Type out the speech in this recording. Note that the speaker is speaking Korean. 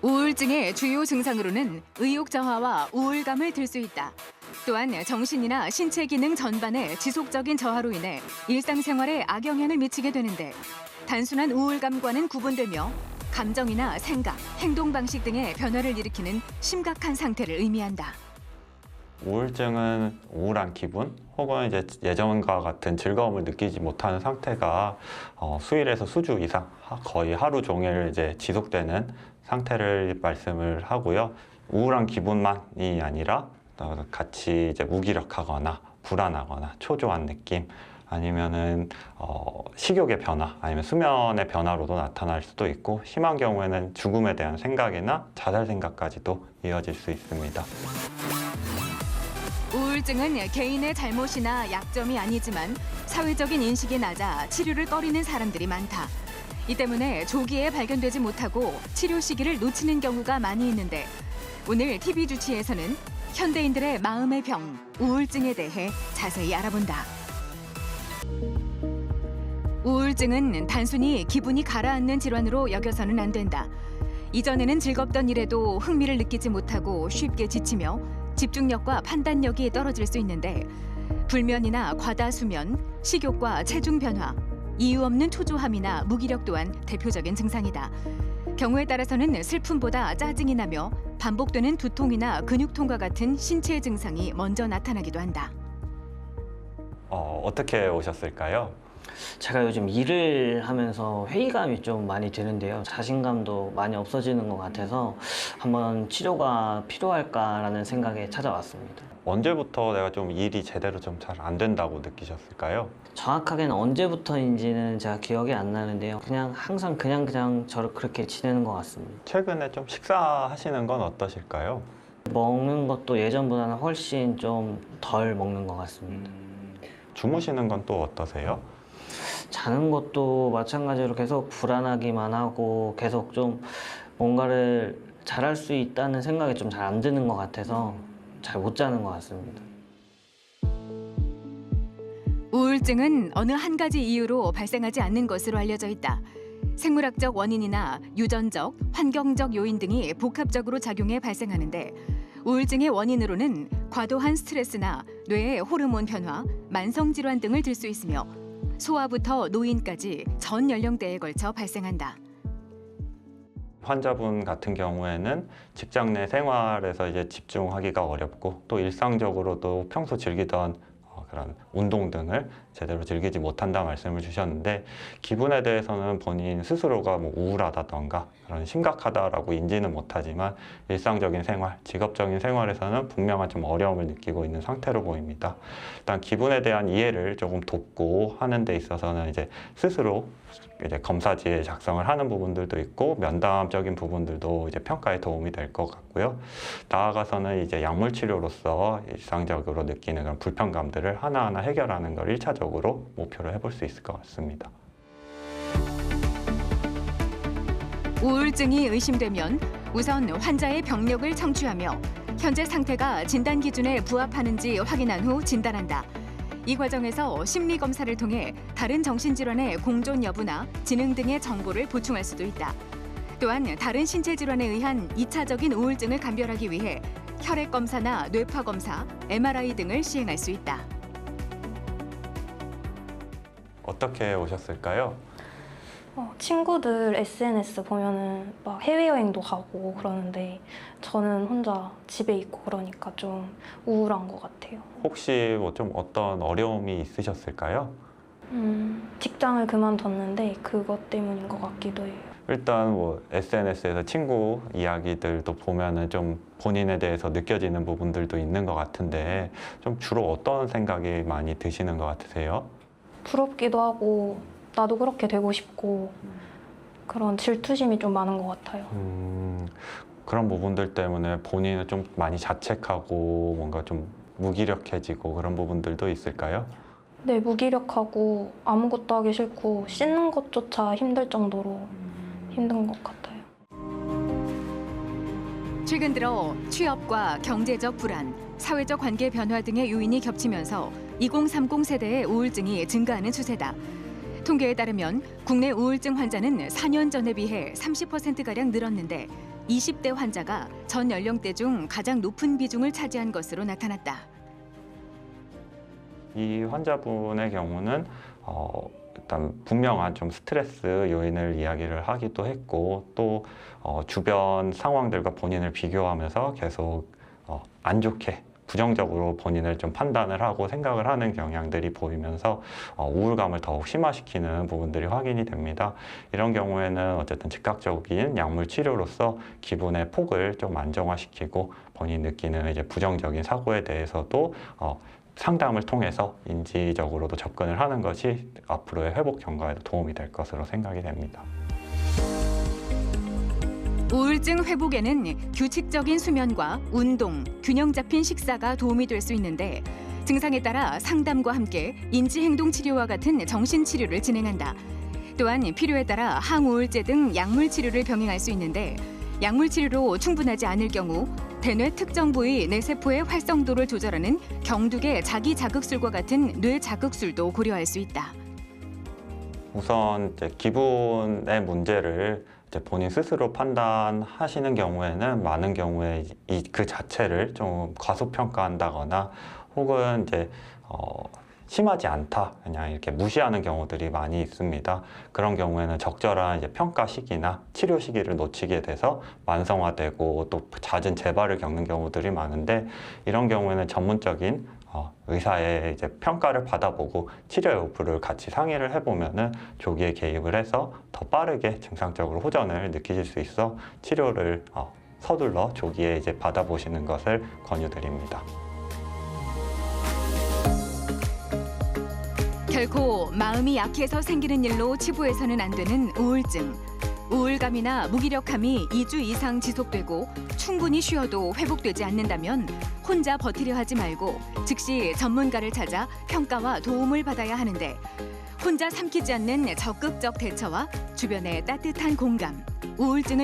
우울증의 주요 증상으로는 의욕 저하와 우울감을 들 수 있다. 또한 정신이나 신체 기능 전반의 지속적인 저하로 인해 일상생활에 악영향을 미치게 되는데 단순한 우울감과는 구분되며 감정이나 생각, 행동 방식 등의 변화를 일으키는 심각한 상태를 의미한다. 우울증은 우울한 기분 혹은 이제 예전과 같은 즐거움을 느끼지 못하는 상태가 수일에서 수주 이상 거의 하루 종일 이제 지속되는 상태를 말씀을 하고요. 우울한 기분만이 아니라 같이 이제 무기력하거나 불안하거나 초조한 느낌 아니면은 식욕의 변화 아니면 수면의 변화로도 나타날 수도 있고 심한 경우에는 죽음에 대한 생각이나 자살 생각까지도 이어질 수 있습니다. 우울증은 개인의 잘못이나 약점이 아니지만 사회적인 인식이 낮아 치료를 꺼리는 사람들이 많다. 이 때문에 조기에 발견되지 못하고 치료 시기를 놓치는 경우가 많이 있는데 오늘 TV 주치에서는 현대인들의 마음의 병, 우울증에 대해 자세히 알아본다. 우울증은 단순히 기분이 가라앉는 질환으로 여겨서는 안 된다. 이전에는 즐겁던 일에도 흥미를 느끼지 못하고 쉽게 지치며 집중력과 판단력이 떨어질 수 있는데 불면이나 과다 수면, 식욕과 체중 변화, 이유 없는 초조함이나 무기력 또한 대표적인 증상이다. 경우에 따라서는 슬픔보다 짜증이 나며 반복되는 두통이나 근육통과 같은 신체 증상이 먼저 나타나기도 한다. 어떻게 오셨을까요? 제가 요즘 일을 하면서 회의감이 좀 많이 드는데요. 자신감도 많이 없어지는 것 같아서 한번 치료가 필요할까라는 생각에 찾아왔습니다. 언제부터 내가 좀 일이 제대로 좀 잘 안 된다고 느끼셨을까요? 정확하게는 언제부터인지는 제가 기억이 안 나는데요. 그냥 항상 그냥 저를 그렇게 지내는 것 같습니다. 최근에 좀 식사하시는 건 어떠실까요? 먹는 것도 예전보다는 훨씬 좀 덜 먹는 것 같습니다. 주무시는 건 또 어떠세요? 자는 것도 마찬가지로 계속 불안하기만 하고 계속 좀 뭔가를 잘할 수 있다는 생각이 좀 잘 안 드는 것 같아서 잘 못 자는 것 같습니다. 우울증은 어느 한 가지 이유로 발생하지 않는 것으로 알려져 있다. 생물학적 원인이나 유전적, 환경적 요인 등이 복합적으로 작용해 발생하는데 우울증의 원인으로는 과도한 스트레스나 뇌의 호르몬 변화, 만성질환 등을 들 수 있으며 소아부터 노인까지 전 연령대에 걸쳐 발생한다. 환자분 같은 경우에는 직장 내 생활에서 이제 집중하기가 어렵고 또 일상적으로도 평소 즐기던 그런 운동 등을 제대로 즐기지 못한다 말씀을 주셨는데 기분에 대해서는 본인 스스로가 뭐 우울하다던가 그런 심각하다라고 인지는 못하지만 일상적인 생활, 직업적인 생활에서는 분명한 좀 어려움을 느끼고 있는 상태로 보입니다. 일단 기분에 대한 이해를 조금 돕고 하는 데 있어서는 이제 스스로 이제 검사지에 작성을 하는 부분들도 있고 면담적인 부분들도 이제 평가에 도움이 될 것 같고요. 나아가서는 이제 약물 치료로서 일상적으로 느끼는 그런 불편감들을 하나하나 해결하는 걸 1차적으로 목표로 해볼 수 있을 것 같습니다. 우울증이 의심되면 우선 환자의 병력을 청취하며 현재 상태가 진단 기준에 부합하는지 확인한 후 진단한다. 이 과정에서 심리 검사를 통해 다른 정신질환의 공존 여부나 지능 등의 정보를 보충할 수도 있다. 또한 다른 신체 질환에 의한 2차적인 우울증을 감별하기 위해 혈액 검사나 뇌파 검사, MRI 등을 시행할 수 있다. 어떻게 오셨을까요? 친구들 SNS 보면은 막 해외여행도 가고 그러는데 저는 혼자 집에 있고 그러니까 좀 우울한 것 같아요. 혹시 뭐 좀 어떤 어려움이 있으셨을까요? 직장을 그만뒀는데 그것 때문인 것 같기도 해요. 일단 뭐 SNS에서 친구 이야기들도 보면은 좀 본인에 대해서 느껴지는 부분들도 있는 것 같은데 좀 주로 어떤 생각이 많이 드시는 것 같으세요? 부럽기도 하고 나도 그렇게 되고 싶고 그런 질투심이 좀 많은 것 같아요. 그런 부분들 때문에 본인을 좀 많이 자책하고 뭔가 좀 무기력해지고 그런 부분들도 있을까요? 네, 무기력하고 아무것도 하기 싫고 씻는 것조차 힘들 정도로 힘든 것 같아요. 최근 들어 취업과 경제적 불안, 사회적 관계 변화 등의 요인이 겹치면서 2030 세대의 우울증이 증가하는 추세다. 통계에 따르면 국내 우울증 환자는 4년 전에 비해 30%가량 늘었는데 20대 환자가 전 연령대 중 가장 높은 비중을 차지한 것으로 나타났다. 이 환자분의 경우는 일단 분명한 좀 스트레스 요인을 이야기를 하기도 했고 또 주변 상황들과 본인을 비교하면서 계속 안 좋게 부정적으로 본인을 좀 판단을 하고 생각을 하는 경향들이 보이면서 우울감을 더욱 심화시키는 부분들이 확인이 됩니다. 이런 경우에는 어쨌든 즉각적인 약물 치료로서 기분의 폭을 좀 안정화시키고 본인이 느끼는 이제 부정적인 사고에 대해서도 상담을 통해서 인지적으로도 접근을 하는 것이 앞으로의 회복 경과에도 도움이 될 것으로 생각이 됩니다. 우울증 회복에는 규칙적인 수면과 운동, 균형 잡힌 식사가 도움이 될 수 있는데 증상에 따라 상담과 함께 인지행동 치료와 같은 정신 치료를 진행한다. 또한 필요에 따라 항우울제 등 약물 치료를 병행할 수 있는데 약물 치료로 충분하지 않을 경우 대뇌 특정 부위 뇌세포의 활성도를 조절하는 경두계 자기 자극술과 같은 뇌 자극술도 고려할 수 있다. 우선 이제 기분의 문제를 이제 본인 스스로 판단하시는 경우에는 많은 경우에 그 자체를 좀 과소평가한다거나 혹은 이제 심하지 않다 그냥 이렇게 무시하는 경우들이 많이 있습니다. 그런 경우에는 적절한 이제 평가 시기나 치료 시기를 놓치게 돼서 만성화되고 또 잦은 재발을 겪는 경우들이 많은데 이런 경우에는 전문적인 의사의 이제 평가를 받아보고 치료 여부를 같이 상의를 해보면은 조기에 개입을 해서 더 빠르게 증상적으로 호전을 느끼실 수 있어 치료를 서둘러 조기에 이제 받아보시는 것을 권유드립니다. 결코 마음이 약해서 생기는 일로 치부해서는 안 되는 우울증. 우울감이나 무기력함이 2주 이상 지속되고 충분히 쉬어도 회복되지 않는다면 혼자 버티려 하지 말고 즉시 전문가를 찾아 평가와 도움을 받아야 하는데 혼자 삼키지 않는 적극적 대처와 주변의 따뜻한 공감, 우울증을